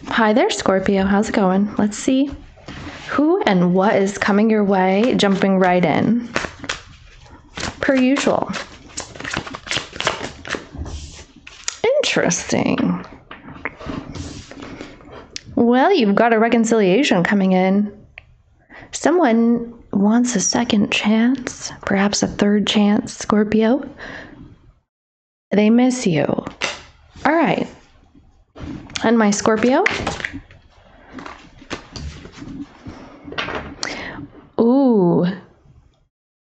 Hi there, Scorpio. How's it going? Let's see who and what is coming your way, jumping right in. Per usual. Interesting. Well, you've got a reconciliation coming in. Someone wants a second chance, perhaps a third chance, Scorpio. They miss you. All right. And my Scorpio. Ooh.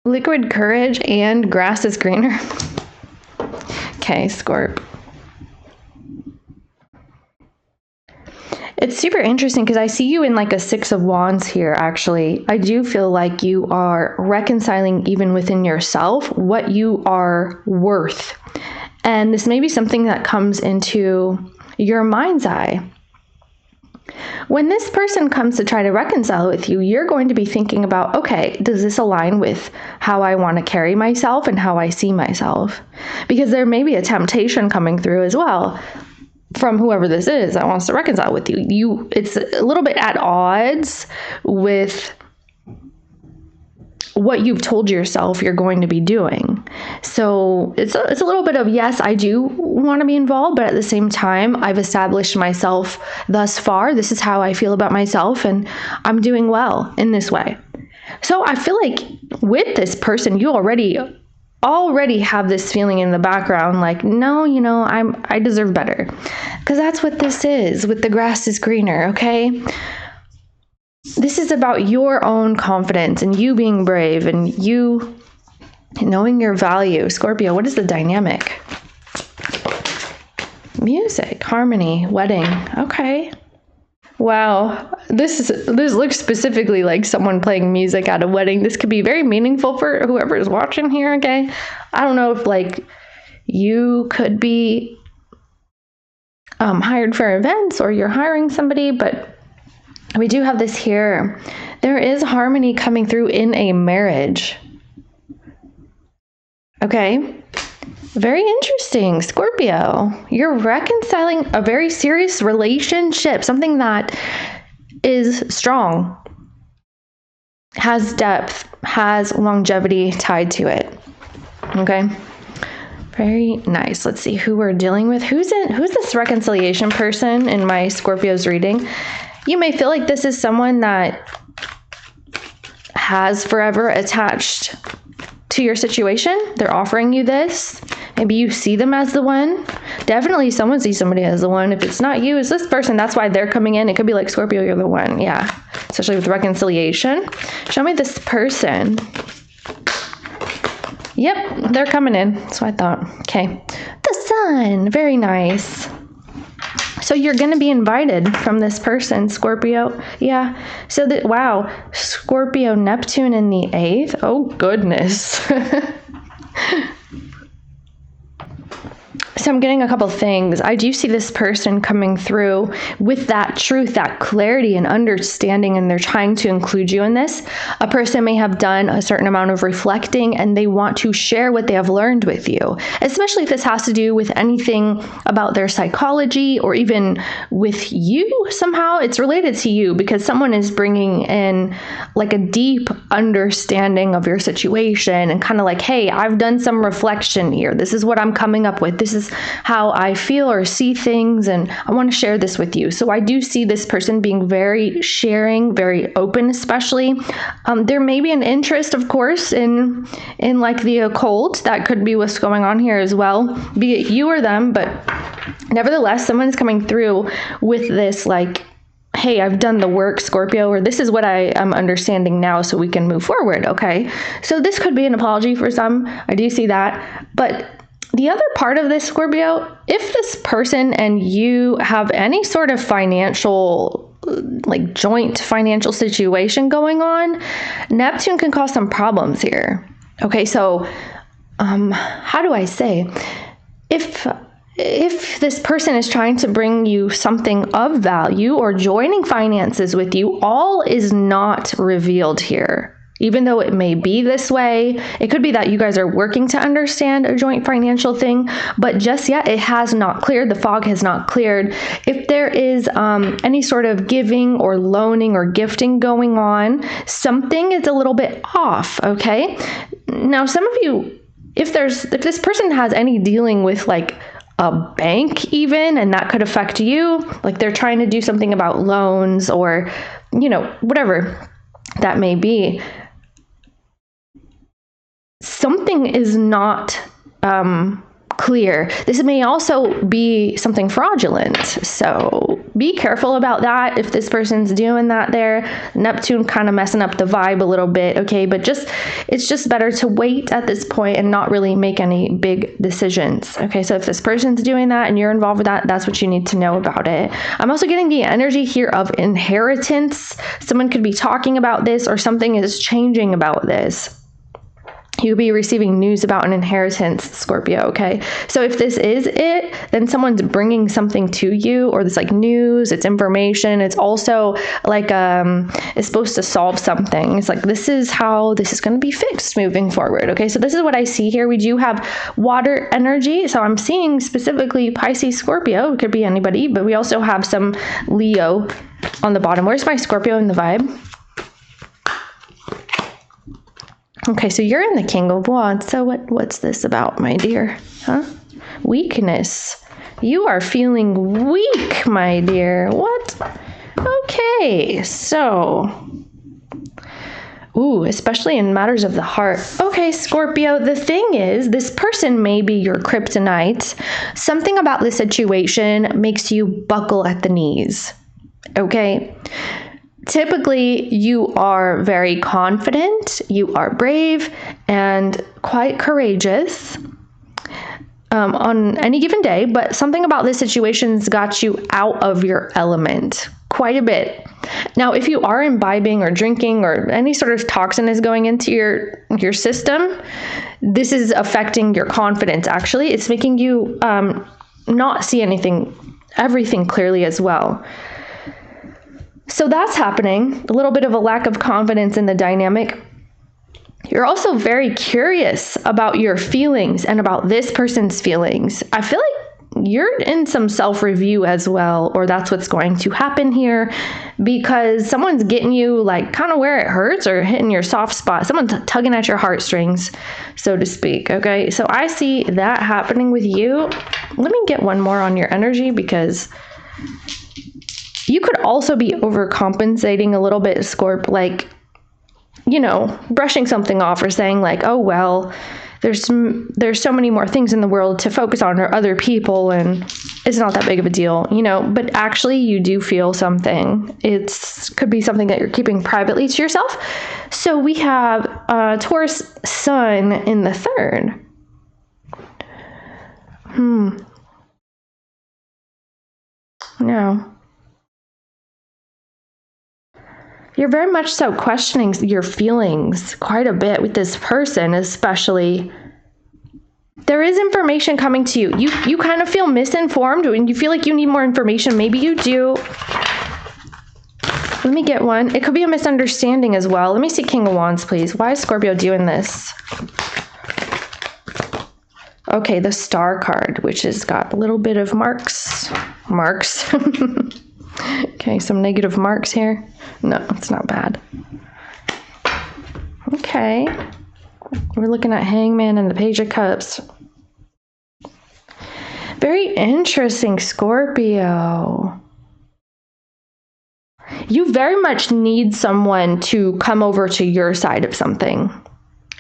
Liquid courage and grass is greener. Okay, Scorp. It's super interesting because I see you in like a 6 of Wands here, actually. I do feel like you are reconciling even within yourself what you are worth. And this may be something that comes into your mind's eye. When this person comes to try to reconcile with you, you're going to be thinking about, okay, does this align with how I want to carry myself and how I see myself? Because there may be a temptation coming through as well from whoever this is that wants to reconcile with you. It's a little bit at odds with what you've told yourself you're going to be doing. So it's a little bit of, yes, I do want to be involved, but at the same time, I've established myself thus far. This is how I feel about myself, and I'm doing well in this way. So I feel like with this person, you already have this feeling in the background, like, no, I deserve better. Because that's what this is with the grass is greener, okay? This is about your own confidence and you being brave and you knowing your value. Scorpio, what is the dynamic? Music, harmony, wedding. Okay. Wow. This looks specifically like someone playing music at a wedding. This could be very meaningful for whoever is watching here, okay? I don't know if like you could be hired for events or you're hiring somebody, but we do have this here. There is harmony coming through in a marriage. Okay. Very interesting, Scorpio. You're reconciling a very serious relationship, something that is strong, has depth, has longevity tied to it. Okay. Very nice. Let's see who we're dealing with. Who's this reconciliation person in my Scorpio's reading? You may feel like this is someone that has forever attached to your situation. They're offering you this. Maybe you see them as the one. Definitely someone sees somebody as the one. If it's not you, it's this person. That's why they're coming in. It could be like, Scorpio, you're the one. Yeah. Especially with reconciliation. Show me this person. Yep, they're coming in. That's what I thought. Okay. The sun. Very nice. So you're going to be invited from this person, Scorpio. Yeah. So that, wow, Scorpio, Neptune in the 8th. Oh, goodness. So I'm getting a couple things. I do see this person coming through with that truth, that clarity and understanding, and they're trying to include you in this. A person may have done a certain amount of reflecting and they want to share what they have learned with you, especially if this has to do with anything about their psychology or even with you somehow. It's related to you because someone is bringing in like a deep understanding of your situation and kind of like, hey, I've done some reflection here. This is what I'm coming up with. This is how I feel or see things, and I want to share this with you. So I do see this person being very sharing, very open, especially. There may be an interest, of course, in like the occult. That could be what's going on here as well, be it you or them, but nevertheless, someone's coming through with this like, hey, I've done the work, Scorpio, or this is what I am understanding now so we can move forward, okay? So this could be an apology for some. I do see that. But the other part of this, Scorpio, if this person and you have any sort of financial, like joint financial situation going on, Neptune can cause some problems here. Okay, so how do I say? If this person is trying to bring you something of value or joining finances with you, all is not revealed here. Even though it may be this way, it could be that you guys are working to understand a joint financial thing, but just yet it has not cleared. The fog has not cleared. If there is any sort of giving or loaning or gifting going on, something is a little bit off, okay? Now, some of you, if this person has any dealing with like a bank even, and that could affect you, like they're trying to do something about loans or, whatever that may be, something is not clear. This may also be something fraudulent. So be careful about that if this person's doing that there. Neptune kind of messing up the vibe a little bit, okay? But it's just better to wait at this point and not really make any big decisions, okay? So if this person's doing that and you're involved with that, that's what you need to know about it. I'm also getting the energy here of inheritance. Someone could be talking about this or something is changing about this. You'll be receiving news about an inheritance, Scorpio, okay? So if this is it, then someone's bringing something to you, or this like news, it's information. It's also like, it's supposed to solve something. It's like, this is how this is going to be fixed moving forward, okay? So this is what I see here. We do have water energy. So I'm seeing specifically Pisces, Scorpio. It could be anybody, but we also have some Leo on the bottom. Where's my Scorpio in the vibe? Okay, so you're in the King of Wands. So what's this about, my dear? Huh? Weakness. You are feeling weak, my dear. What? Okay, so... Ooh, especially in matters of the heart. Okay, Scorpio, the thing is, this person may be your kryptonite. Something about this situation makes you buckle at the knees. Okay? Typically, you are very confident, you are brave, and quite courageous on any given day, but something about this situation's got you out of your element quite a bit. Now, if you are imbibing or drinking or any sort of toxin is going into your system, this is affecting your confidence, actually. It's making you not see everything clearly as well. So that's happening, a little bit of a lack of confidence in the dynamic. You're also very curious about your feelings and about this person's feelings. I feel like you're in some self-review as well, or that's what's going to happen here, because someone's getting you like kind of where it hurts or hitting your soft spot. Someone's tugging at your heartstrings, so to speak, okay? So I see that happening with you. Let me get one more on your energy, because... you could also be overcompensating a little bit, Scorp, like, brushing something off or saying like, oh, well, there's so many more things in the world to focus on or other people, and it's not that big of a deal, but actually you do feel something. Could be something that you're keeping privately to yourself. So we have Taurus Sun in the third. No. You're very much so questioning your feelings quite a bit with this person, especially. There is information coming to you. You kind of feel misinformed and you feel like you need more information. Maybe you do. Let me get one. It could be a misunderstanding as well. Let me see King of Wands, please. Why is Scorpio doing this? Okay, the Star card, which has got a little bit of marks. Okay, some negative marks here. No, it's not bad. Okay. We're looking at Hangman and the Page of Cups. Very interesting, Scorpio. You very much need someone to come over to your side of something,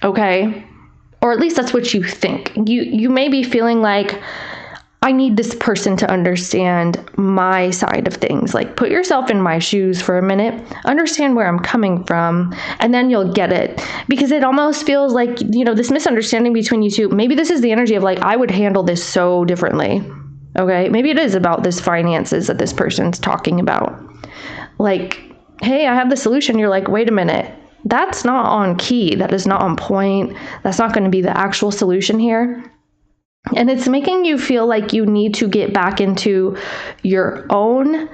okay? Or at least that's what you think. You may be feeling like, I need this person to understand my side of things. Like, put yourself in my shoes for a minute, understand where I'm coming from, and then you'll get it. Because it almost feels like, this misunderstanding between you two, maybe this is the energy of like, I would handle this so differently. Okay? Maybe it is about this finances that this person's talking about. Like, hey, I have the solution. You're like, wait a minute. That's not on key. That is not on point. That's not going to be the actual solution here. And it's making you feel like you need to get back into your own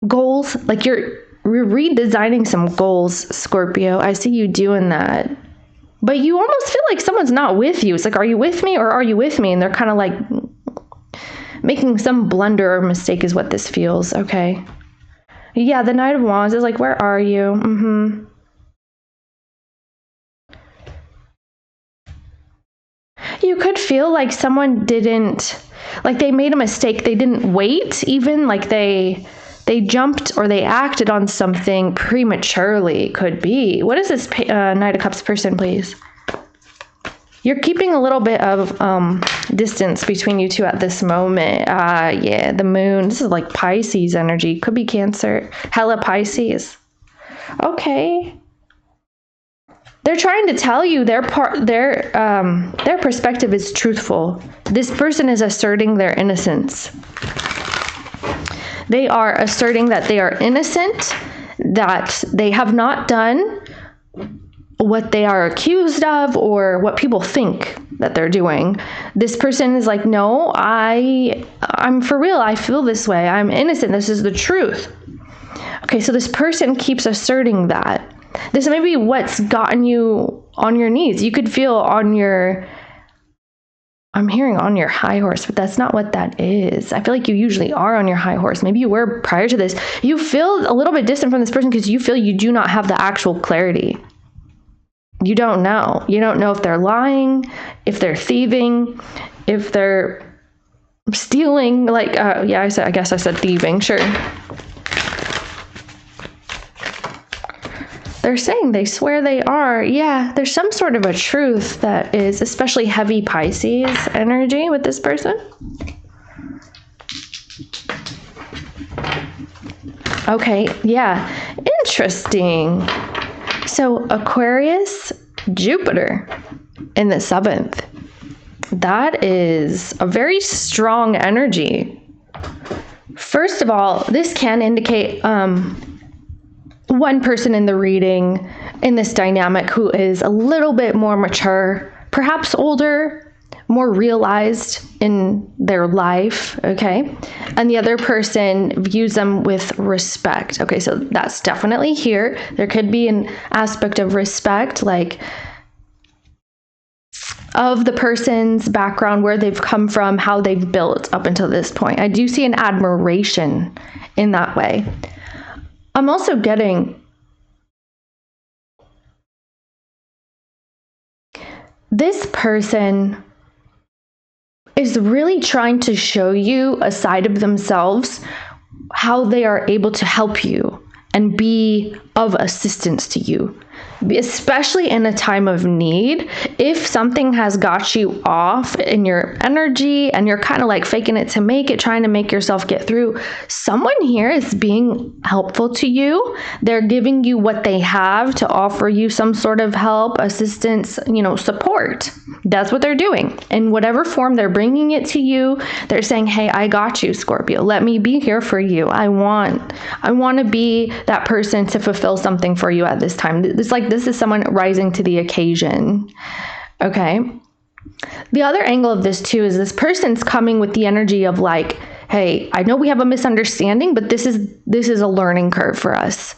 goals. Like redesigning some goals, Scorpio. I see you doing that. But you almost feel like someone's not with you. It's like, are you with me or are you with me? And they're kind of like making some blunder or mistake is what this feels. Okay. Yeah, the Knight of Wands is like, where are you? You could feel like someone didn't, like they made a mistake. They didn't wait even, like they jumped or they acted on something prematurely. Could be. What is this Knight of Cups person, please? You're keeping a little bit of distance between you two at this moment. Yeah, the moon. This is like Pisces energy. Could be Cancer. Hella Pisces. Okay. They're trying to tell you their perspective is truthful. This person is asserting their innocence. They are asserting that they are innocent, that they have not done what they are accused of or what people think that they're doing. This person is like, no, I'm for real. I feel this way. I'm innocent. This is the truth. Okay, so this person keeps asserting that. This may be what's gotten you on your knees. You could feel on your, I'm hearing on your high horse, but that's not what that is. I feel like you usually are on your high horse. Maybe you were prior to this. You feel a little bit distant from this person because you feel you do not have the actual clarity. You don't know. You don't know if they're lying, if they're thieving, if they're stealing. Like, yeah, I guess I said thieving. Sure. They're saying they swear they are. Yeah, there's some sort of a truth that is especially heavy Pisces energy with this person. Okay, yeah, interesting. So Aquarius, Jupiter in the 7th. That is a very strong energy. First of all, this can indicate one person in the reading in this dynamic who is a little bit more mature, perhaps older, more realized in their life, okay? And the other person views them with respect. Okay, so that's definitely here. There could be an aspect of respect, like of the person's background, where they've come from, how they've built up until this point. I do see an admiration in that way. I'm also getting this person is really trying to show you a side of themselves, how they are able to help you and be of assistance to you, especially in a time of need. If something has got you off in your energy and you're kind of like faking it to make it, trying to make yourself get through, someone here is being helpful to you. They're giving you what they have to offer you some sort of help, assistance, support. That's what they're doing. In whatever form, they're bringing it to you. They're saying, hey, I got you, Scorpio. Let me be here for you. I want to be that person to fulfill something for you at this time. This is someone rising to the occasion. Okay. The other angle of this too is this person's coming with the energy of like, hey, I know we have a misunderstanding, but this is a learning curve for us.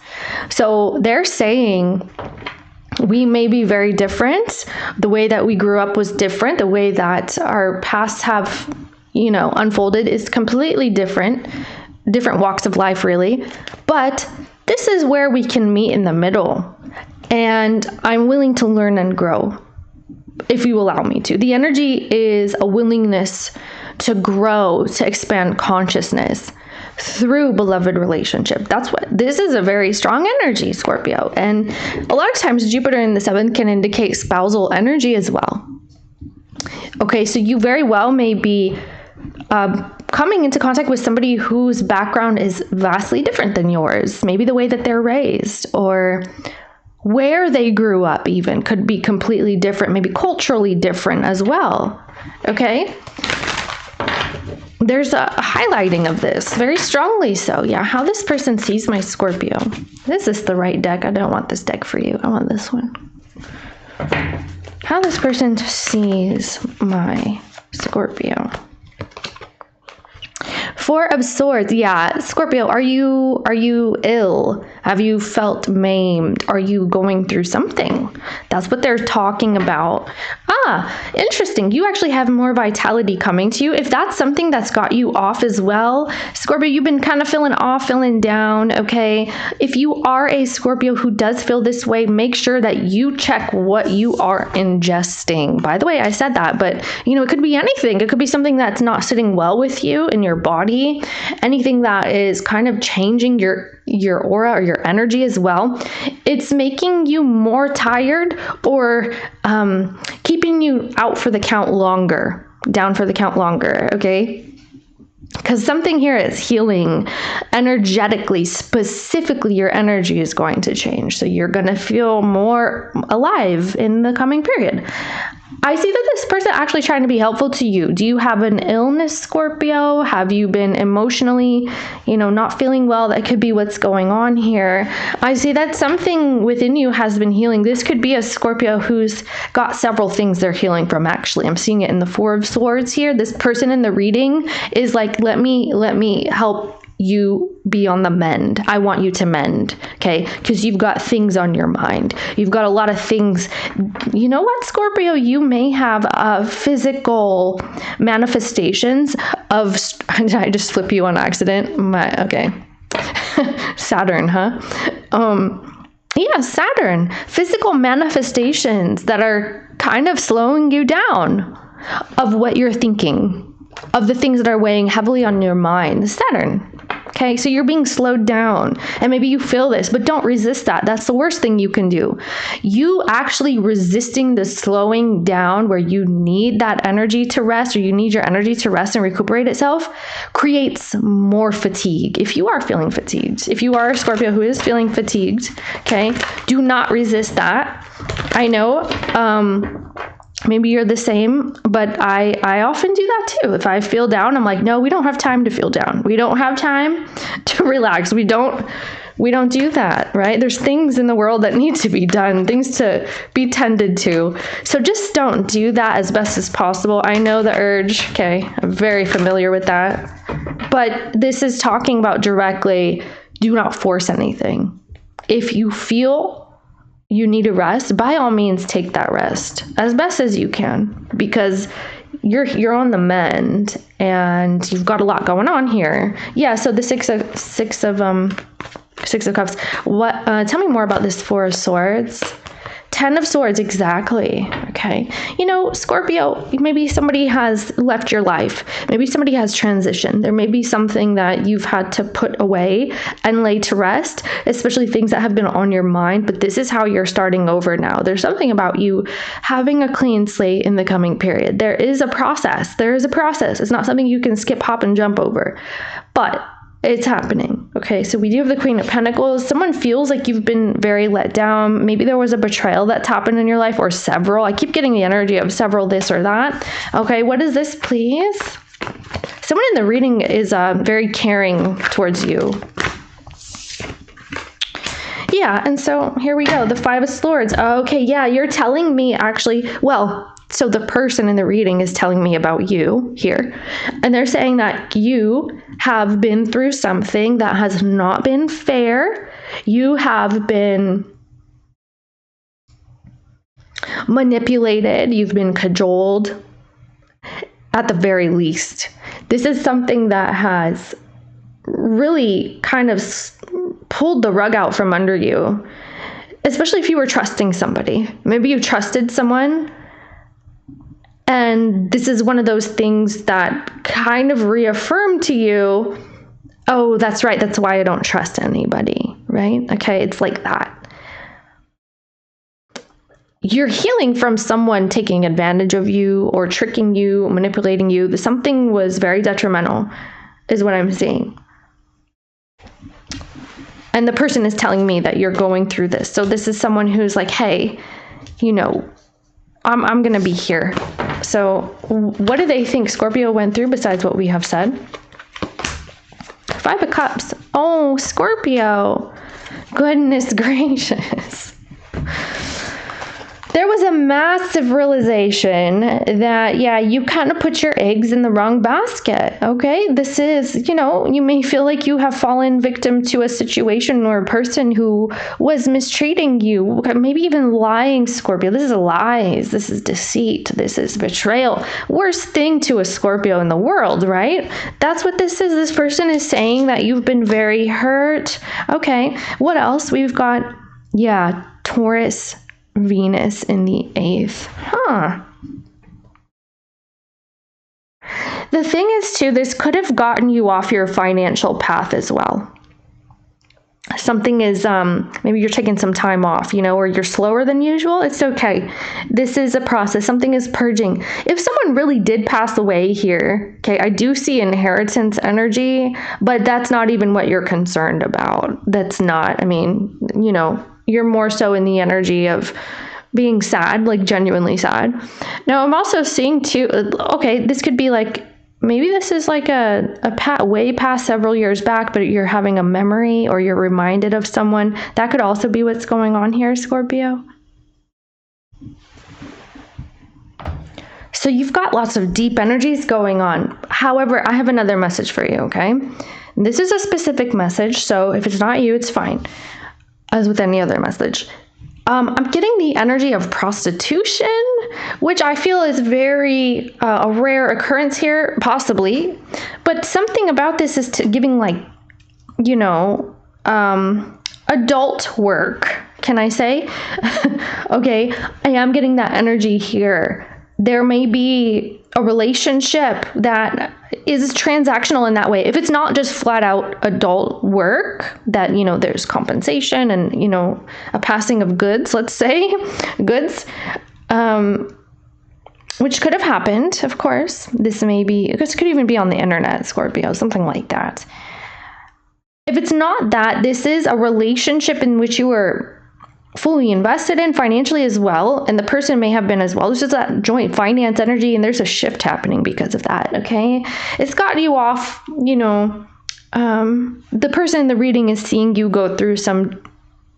So they're saying we may be very different. The way that we grew up was different. The way that our pasts have, unfolded is completely different walks of life, really. But this is where we can meet in the middle. And I'm willing to learn and grow, if you allow me to. The energy is a willingness to grow, to expand consciousness through beloved relationship. This is a very strong energy, Scorpio. And a lot of times Jupiter in the 7th can indicate spousal energy as well. Okay, so you very well may be coming into contact with somebody whose background is vastly different than yours. Maybe the way that they're raised or where they grew up even could be completely different, maybe culturally different as well. Okay? There's a highlighting of this, very strongly so. Yeah, how this person sees my Scorpio. Is this the right deck? I don't want this deck for you. I want this one. How this person sees my Scorpio. Four of Swords. Yeah. Scorpio, are you ill? Have you felt maimed? Are you going through something? That's what they're talking about. Interesting. You actually have more vitality coming to you. If that's something that's got you off as well, Scorpio, you've been kind of feeling off, feeling down, okay? If you are a Scorpio who does feel this way, make sure that you check what you are ingesting. By the way, I said that, but it could be anything. It could be something that's not sitting well with you in your body, anything that is kind of changing your aura or your energy as well. It's making you more tired or keeping you out for the count longer, down for the count longer, okay? Because something here is healing energetically, specifically your energy is going to change. So you're going to feel more alive in the coming period. I see that this person actually trying to be helpful to you. Do you have an illness, Scorpio? Have you been emotionally, not feeling well? That could be what's going on here. I see that something within you has been healing. This could be a Scorpio who's got several things they're healing from, actually. I'm seeing it in the Four of Swords here. This person in the reading is like, let me help you be on the mend. I want you to mend, okay? Because you've got things on your mind. You've got a lot of things. You know what, Scorpio? You may have physical manifestations of... Did I just flip you on accident? Okay. Saturn, huh? Yeah, Saturn. Physical manifestations that are kind of slowing you down of what you're thinking, of the things that are weighing heavily on your mind. Saturn. Okay, so you're being slowed down, and maybe you feel this, but don't resist that. That's the worst thing you can do. You actually resisting the slowing down where you need that energy to rest, or you need your energy to rest and recuperate itself, creates more fatigue. If you are feeling fatigued, if you are a Scorpio who is feeling fatigued, okay, do not resist that. I know, maybe you're the same, but I often do that too. If I feel down, I'm like, no, we don't have time to feel down. We don't have time to relax. We don't do that, right? There's things in the world that need to be done, things to be tended to. So just don't do that as best as possible. I know the urge, okay? I'm very familiar with that. But this is talking about directly, do not force anything. If you feel you need a rest, by all means take that rest as best as you can, because you're on the mend and you've got a lot going on here. Yeah, so the six of Cups. What tell me more about this Four of Swords. 10 of Swords, exactly. Okay. Scorpio, maybe somebody has left your life. Maybe somebody has transitioned. There may be something that you've had to put away and lay to rest, especially things that have been on your mind. But this is how you're starting over now. There's something about you having a clean slate in the coming period. There is a process. It's not something you can skip, hop, and jump over. But it's happening. Okay, so we do have the Queen of Pentacles. Someone feels like you've been very let down. Maybe there was a betrayal that's happened in your life, or several. I keep getting the energy of several, this or that. Okay, what is this, please? Someone in the reading is very caring towards you. Yeah, and so here we go. The Five of Swords. Okay, yeah, you're telling me actually, so the person in the reading is telling me about you here. And they're saying that you have been through something that has not been fair. You have been manipulated. You've been cajoled, at the very least. This is something that has really kind of pulled the rug out from under you, especially if you were trusting somebody. Maybe you trusted someone, and this is one of those things that kind of reaffirmed to you, oh, that's right, that's why I don't trust anybody, right? Okay, it's like that. You're healing from someone taking advantage of you or tricking you, manipulating you. Something was very detrimental, is what I'm seeing. And the person is telling me that you're going through this. So this is someone who's like, hey, I'm going to be here. So what do they think Scorpio went through besides what we have said? Five of Cups. Oh, Scorpio. Goodness gracious. there was a massive realization that, yeah, you kind of put your eggs in the wrong basket, okay? This is, you may feel like you have fallen victim to a situation or a person who was mistreating you, maybe even lying, Scorpio. This is lies. This is deceit. This is betrayal. Worst thing to a Scorpio in the world, right? That's what this is. This person is saying that you've been very hurt. Okay, what else? We've got, yeah, Taurus, Venus in the 8th. The thing is, too, this could have gotten you off your financial path as well. Something is, maybe you're taking some time off, or you're slower than usual. It's okay. This is a process. Something is purging. If someone really did pass away here, okay, I do see inheritance energy, but that's not even what you're concerned about. That's not, you're more so in the energy of being sad, like genuinely sad. Now, I'm also seeing too, okay, this could be like, maybe this is like way past several years back, but you're having a memory or you're reminded of someone. That could also be what's going on here, Scorpio. So you've got lots of deep energies going on. However, I have another message for you, okay? This is a specific message, so if it's not you, it's fine. As with any other message. I'm getting the energy of prostitution, which I feel is very a rare occurrence here, possibly. But something about this is giving adult work. Can I say? Okay, I am getting that energy here. There may be a relationship that is transactional in that way. If it's not just flat out adult work, that, there's compensation and, a passing of goods, let's say, which could have happened, of course. This could even be on the internet, Scorpio, something like that. If it's not that, this is a relationship in which you were fully invested in financially as well, and the person may have been as well. There's just that joint finance energy, and there's a shift happening because of that, okay? It's got you off, the person in the reading is seeing you go through some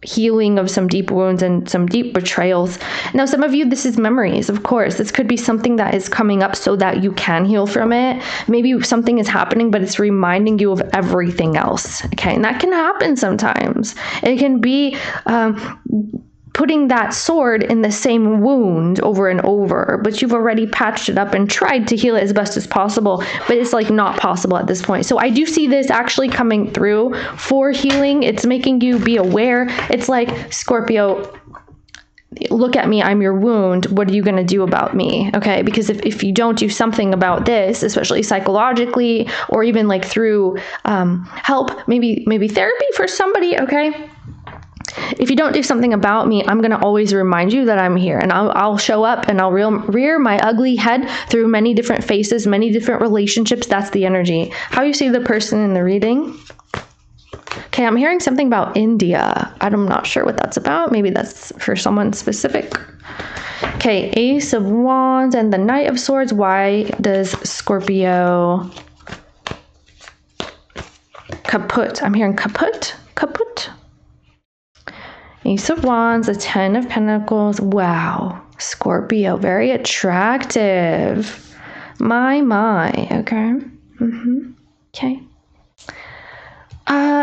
healing of some deep wounds and some deep betrayals. Now, some of you, this is memories, of course. This could be something that is coming up so that you can heal from it. Maybe something is happening, but it's reminding you of everything else, okay? And that can happen sometimes. It can be putting that sword in the same wound over and over, but you've already patched it up and tried to heal it as best as possible, but it's like not possible at this point. So I do see this actually coming through for healing. It's making you be aware. It's like, Scorpio, look at me, I'm your wound. What are you going to do about me? Okay, because if you don't do something about this, especially psychologically, or even like through help, maybe therapy for somebody, okay? If you don't do something about me, I'm going to always remind you that I'm here, and I'll show up and I'll rear my ugly head through many different faces, many different relationships. That's the energy. How you see the person in the reading? Okay, I'm hearing something about India. I'm not sure what that's about. Maybe that's for someone specific. Okay, Ace of Wands and the Knight of Swords. Why does Scorpio kaput? I'm hearing kaput. Ace of Wands, the 10 of Pentacles. Wow, Scorpio, very attractive. My, okay. Okay.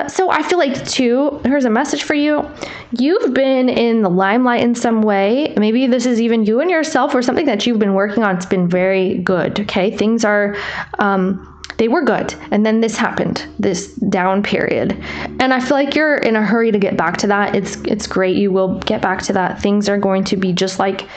So I feel like, too, here's a message for you. You've been in the limelight in some way. Maybe this is even you and yourself, or something that you've been working on. It's been very good, okay? Things are... they were good, and then this happened, this down period, and I feel like you're in a hurry to get back to that. It's great. You will get back to that. Things are going to be just like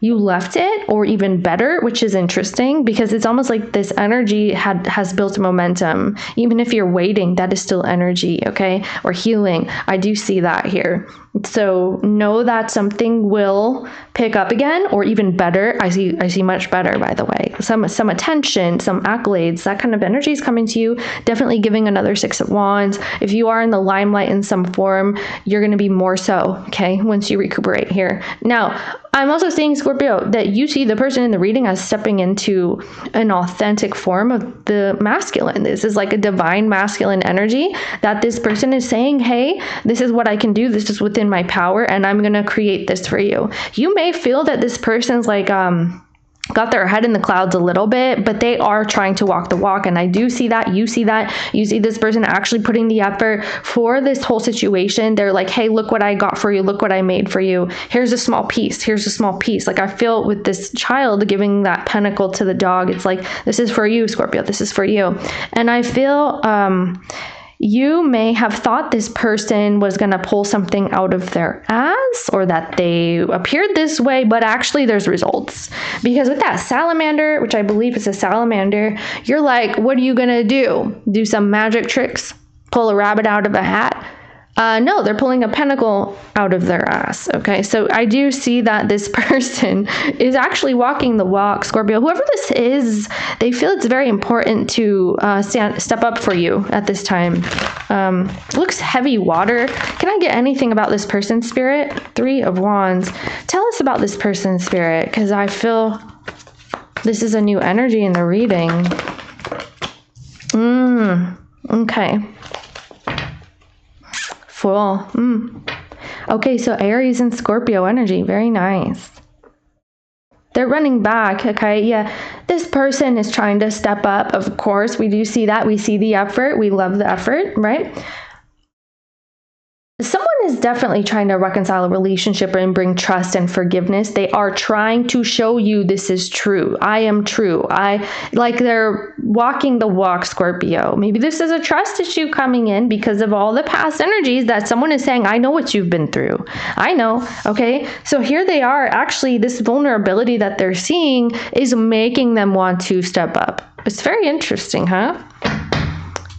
you left it, or even better, which is interesting, because it's almost like this energy has built momentum. Even if you're waiting, that is still energy, okay? Or healing. I do see that here. So know that something will pick up again, or even better. I see much better, by the way. Some attention, some accolades, that kind of energy is coming to you. Definitely giving another 6 of Wands. If you are in the limelight in some form, you're going to be more so, okay, once you recuperate here. Now, I'm also seeing, Scorpio, that you see the person in the reading as stepping into an authentic form of the masculine. This is like a divine masculine energy that this person is saying, hey, this is what I can do. This is within my power, and I'm going to create this for you. You may feel that this person's like, got their head in the clouds a little bit, but they are trying to walk the walk. And I do see that. You see that. You see this person actually putting the effort for this whole situation. They're like, hey, look what I got for you. Look what I made for you. Here's a small piece. Here's a small piece. Like, I feel with this child giving that pentacle to the dog, it's like, this is for you, Scorpio. This is for you. And I feel, you may have thought this person was going to pull something out of their ass, or that they appeared this way, but actually there's results. Because with that salamander, which I believe is a salamander, you're like, what are you going to do? Do some magic tricks? Pull a rabbit out of a hat? No, they're pulling a pentacle out of their ass. Okay, so I do see that this person is actually walking the walk, Scorpio. Whoever this is, they feel it's very important to step up for you at this time. Looks heavy water. Can I get anything about this person, Spirit? 3 of Wands. Tell us about this person, Spirit, because I feel this is a new energy in the reading. Okay. Full. Okay, so Aries and Scorpio energy. Very nice. They're running back. Okay, yeah. This person is trying to step up. Of course, we do see that. We see the effort. We love the effort, right? Someone is definitely trying to reconcile a relationship and bring trust and forgiveness. They are trying to show you this is true. I am true. They're walking the walk, Scorpio. Maybe this is a trust issue coming in because of all the past energies that someone is saying, I know what you've been through. I know. Okay. So here they are. Actually, this vulnerability that they're seeing is making them want to step up. It's very interesting, huh?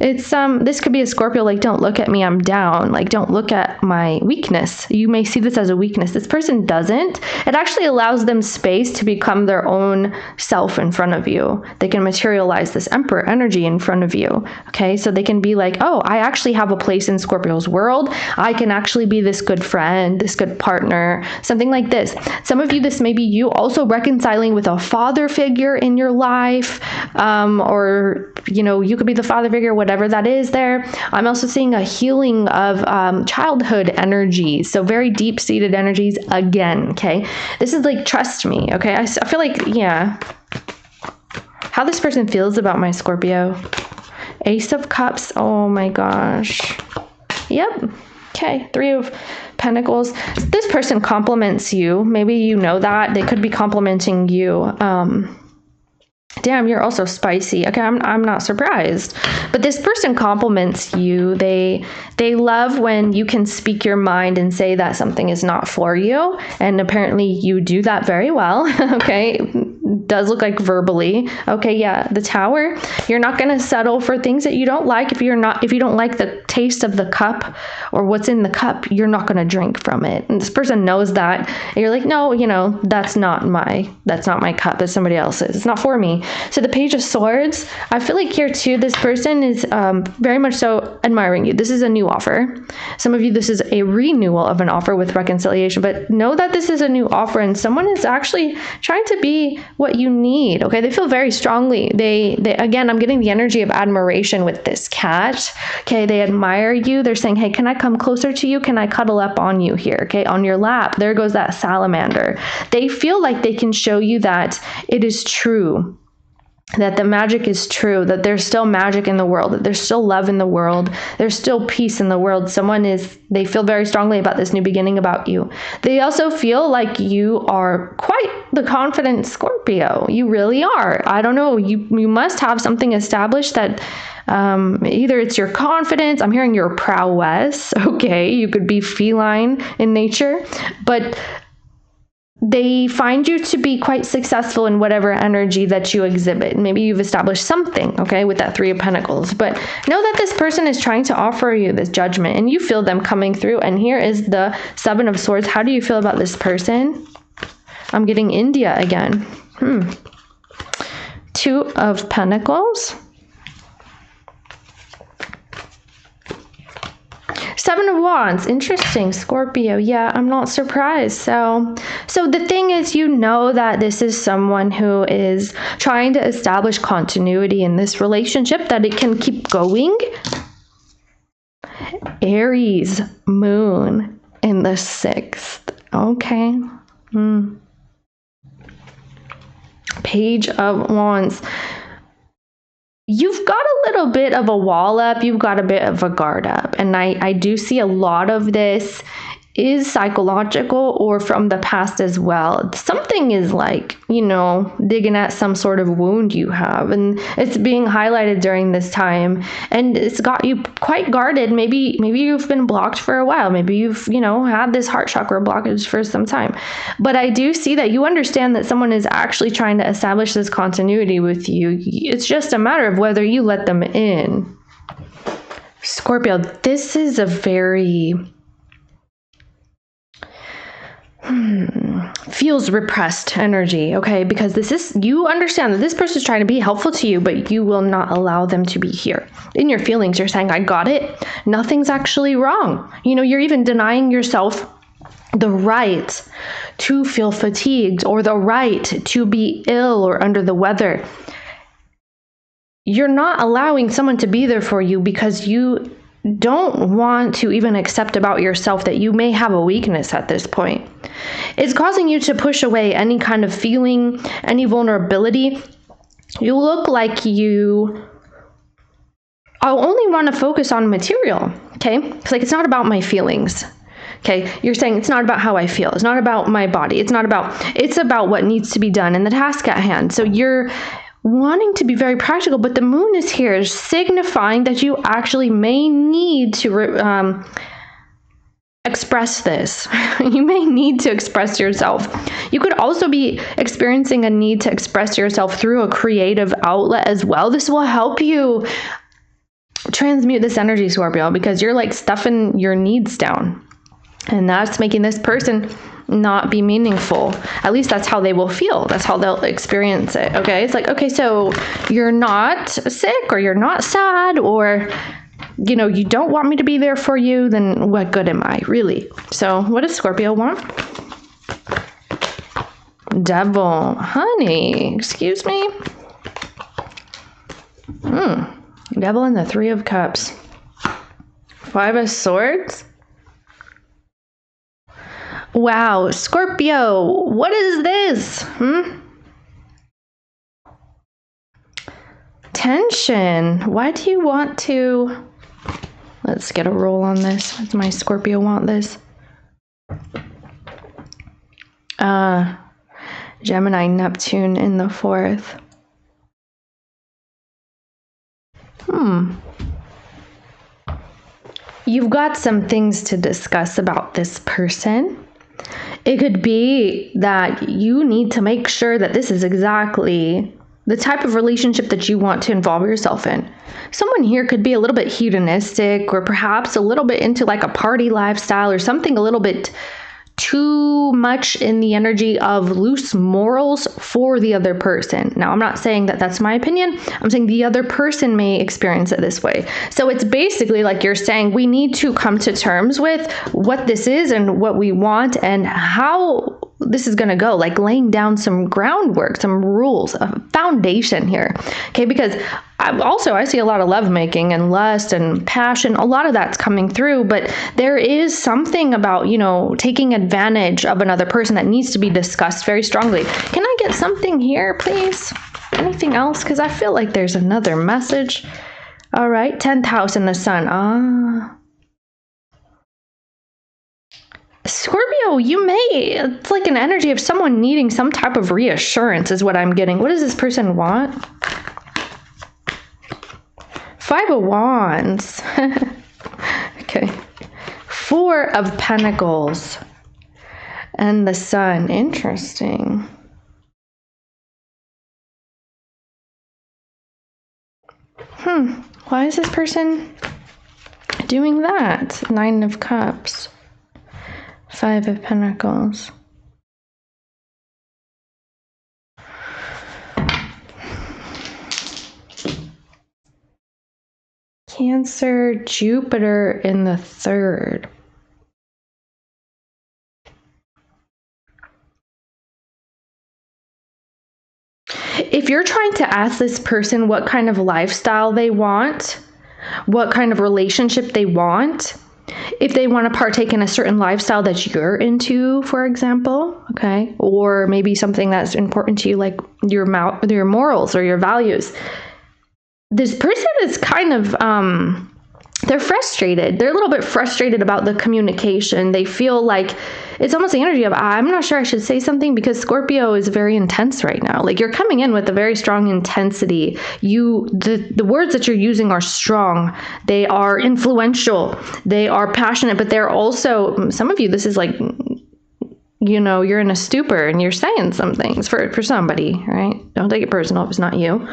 It's this could be a Scorpio, like, don't look at me, I'm down. Like, don't look at my weakness. You may see this as a weakness. This person doesn't. It actually allows them space to become their own self in front of you. They can materialize this Emperor energy in front of you. Okay, so they can be like, oh, I actually have a place in Scorpio's world. I can actually be this good friend, this good partner, something like this. Some of you, this may be you also reconciling with a father figure in your life, or, you could be the father figure, whatever that is there. I'm also seeing a healing of childhood energies. So very deep-seated energies again, okay? This is like, trust me, okay? I feel like, yeah. How this person feels about my Scorpio. Ace of Cups. Oh my gosh. Yep. Okay. 3 of Pentacles. This person compliments you. Maybe you know that. They could be complimenting you. Damn, you're also spicy. Okay, I'm not surprised. But this person compliments you. They love when you can speak your mind and say that something is not for you. And apparently you do that very well. Okay, does look like verbally. Okay, yeah, the Tower. You're not going to settle for things that you don't like. If you don't like the taste of the cup or what's in the cup, you're not going to drink from it. And this person knows that. And you're like, no, that's not my cup. That's somebody else's. It's not for me. So the Page of Swords, I feel like here too, this person is very much so admiring you. This is a new offer. Some of you, this is a renewal of an offer with reconciliation, but know that this is a new offer and someone is actually trying to be what you need. Okay, they feel very strongly. They again, I'm getting the energy of admiration with this cat. Okay, they admire you. They're saying, hey, can I come closer to you? Can I cuddle up on you here? Okay, on your lap. There goes that salamander. They feel like they can show you that it is true, that the magic is true, that there's still magic in the world, that there's still love in the world, there's still peace in the world. They feel very strongly about this new beginning about you. They also feel like you are quite the confident Scorpio. You really are. I don't know. You must have something established that either it's your confidence, I'm hearing your prowess. Okay, you could be feline in nature, but they find you to be quite successful in whatever energy that you exhibit. Maybe you've established something, okay, with that 3 of Pentacles. But know that this person is trying to offer you this judgment, and you feel them coming through. And here is the 7 of Swords. How do you feel about this person? I'm getting India again. 2 of Pentacles. Seven of Wands. Interesting, Scorpio. Yeah, I'm not surprised. So the thing is, you know that this is someone who is trying to establish continuity in this relationship, that it can keep going. Aries, moon in the 6th. Okay. Page of Wands. You've got a little bit of a wall up, you've got a bit of a guard up. And I do see a lot of this is psychological or from the past as well. Something is like, digging at some sort of wound you have, and it's being highlighted during this time, and it's got you quite guarded. Maybe you've been blocked for a while. Maybe you've, had this heart chakra blockage for some time. But I do see that you understand that someone is actually trying to establish this continuity with you. It's just a matter of whether you let them in. Scorpio, this is a very feels repressed energy, okay? Because you understand that this person is trying to be helpful to you, but you will not allow them to be here. In your feelings, you're saying, I got it. Nothing's actually wrong. You're even denying yourself the right to feel fatigued or the right to be ill or under the weather. You're not allowing someone to be there for you because you don't want to even accept about yourself that you may have a weakness at this point. It's causing you to push away any kind of feeling, any vulnerability. You look like I'll only want to focus on material, okay? It's like, it's not about my feelings, okay? You're saying it's not about how I feel. It's not about my body. It's about what needs to be done and the task at hand. So you're wanting to be very practical, but the moon is here signifying that you actually may need to express this. You may need to express yourself. You could also be experiencing a need to express yourself through a creative outlet as well. This will help you transmute this energy, Scorpio, because you're like stuffing your needs down, and that's making this person not be meaningful. At least that's how they will feel. That's how they'll experience it. Okay. It's like, okay, so you're not sick or you're not sad or, you don't want me to be there for you. Then what good am I really? So what does Scorpio want? Devil, honey, excuse me. Devil and the 3 of Cups. 5 of Swords. Wow, Scorpio, what is this? Tension. Why do you want to... Let's get a roll on this. Why does my Scorpio want this? Gemini, Neptune in the 4th. You've got some things to discuss about this person. It could be that you need to make sure that this is exactly the type of relationship that you want to involve yourself in. Someone here could be a little bit hedonistic or perhaps a little bit into like a party lifestyle or something a little bit too much in the energy of loose morals for the other person. Now, I'm not saying that that's my opinion. I'm saying the other person may experience it this way. So it's basically like you're saying we need to come to terms with what this is and what we want and how this is going to go, like laying down some groundwork, some rules, a foundation here. Okay, because I see a lot of lovemaking and lust and passion. A lot of that's coming through, but there is something about, taking advantage of another person that needs to be discussed very strongly. Can I get something here, please? Anything else? Because I feel like there's another message. All right, 10th house in the sun. Scorpio, it's like an energy of someone needing some type of reassurance is what I'm getting. What does this person want? 5 of Wands. Okay. 4 of Pentacles. And the Sun. Interesting. Why is this person doing that? 9 of Cups. 5 of Pentacles. Cancer, Jupiter in the 3rd. If you're trying to ask this person what kind of lifestyle they want, what kind of relationship they want, if they want to partake in a certain lifestyle that you're into, for example, okay, or maybe something that's important to you, like your morals or your values, this person is kind of, they're frustrated. They're a little bit frustrated about the communication. They feel like it's almost the energy of, I'm not sure I should say something, because Scorpio is very intense right now. Like, you're coming in with a very strong intensity. The words that you're using are strong. They are influential. They are passionate, but they're also, some of you, this is like, you're in a stupor and you're saying some things for somebody, right? Don't take it personal if it's not you.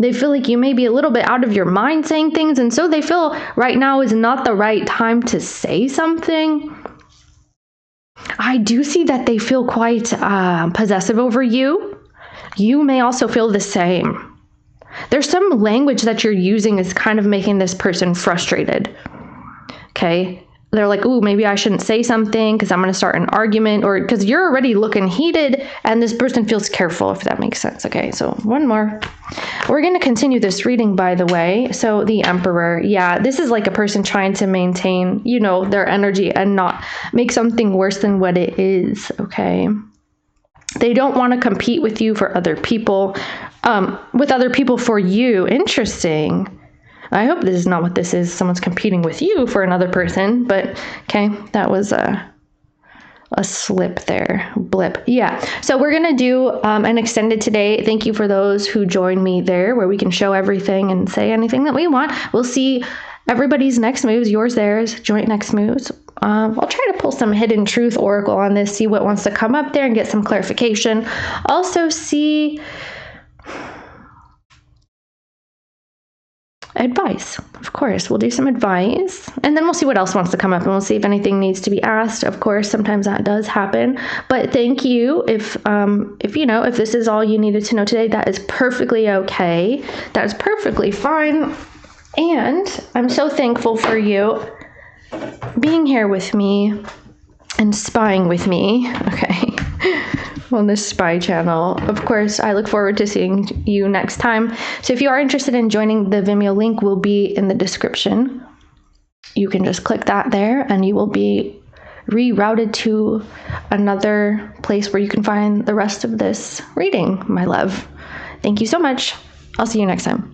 They feel like you may be a little bit out of your mind saying things, and so they feel right now is not the right time to say something. I do see that they feel quite possessive over you. You may also feel the same. There's some language that you're using is kind of making this person frustrated. Okay? They're like, ooh, maybe I shouldn't say something because I'm going to start an argument, or because you're already looking heated and this person feels careful, if that makes sense. Okay, so one more. We're going to continue this reading, by the way. So the Emperor, yeah, this is like a person trying to maintain, their energy and not make something worse than what it is, okay? They don't want to compete with you for other people, for you. Interesting. I hope this is not what this is. Someone's competing with you for another person, but okay, that was a slip there, blip. Yeah, so we're going to do an extended today. Thank you for those who joined me there, where we can show everything and say anything that we want. We'll see everybody's next moves, yours, theirs, joint next moves. I'll try to pull some hidden truth oracle on this, see what wants to come up there and get some clarification. Also see advice. Of course, we'll do some advice, and then we'll see what else wants to come up, and we'll see if anything needs to be asked. Of course, sometimes that does happen, but thank you. If this is all you needed to know today, that is perfectly okay. That is perfectly fine, and I'm so thankful for you being here with me and spying with me. Okay. On this spy channel. Of course, I look forward to seeing you next time. So if you are interested in joining, the Vimeo link will be in the description. You can just click that there and you will be rerouted to another place where you can find the rest of this reading, my love. Thank you so much. I'll see you next time.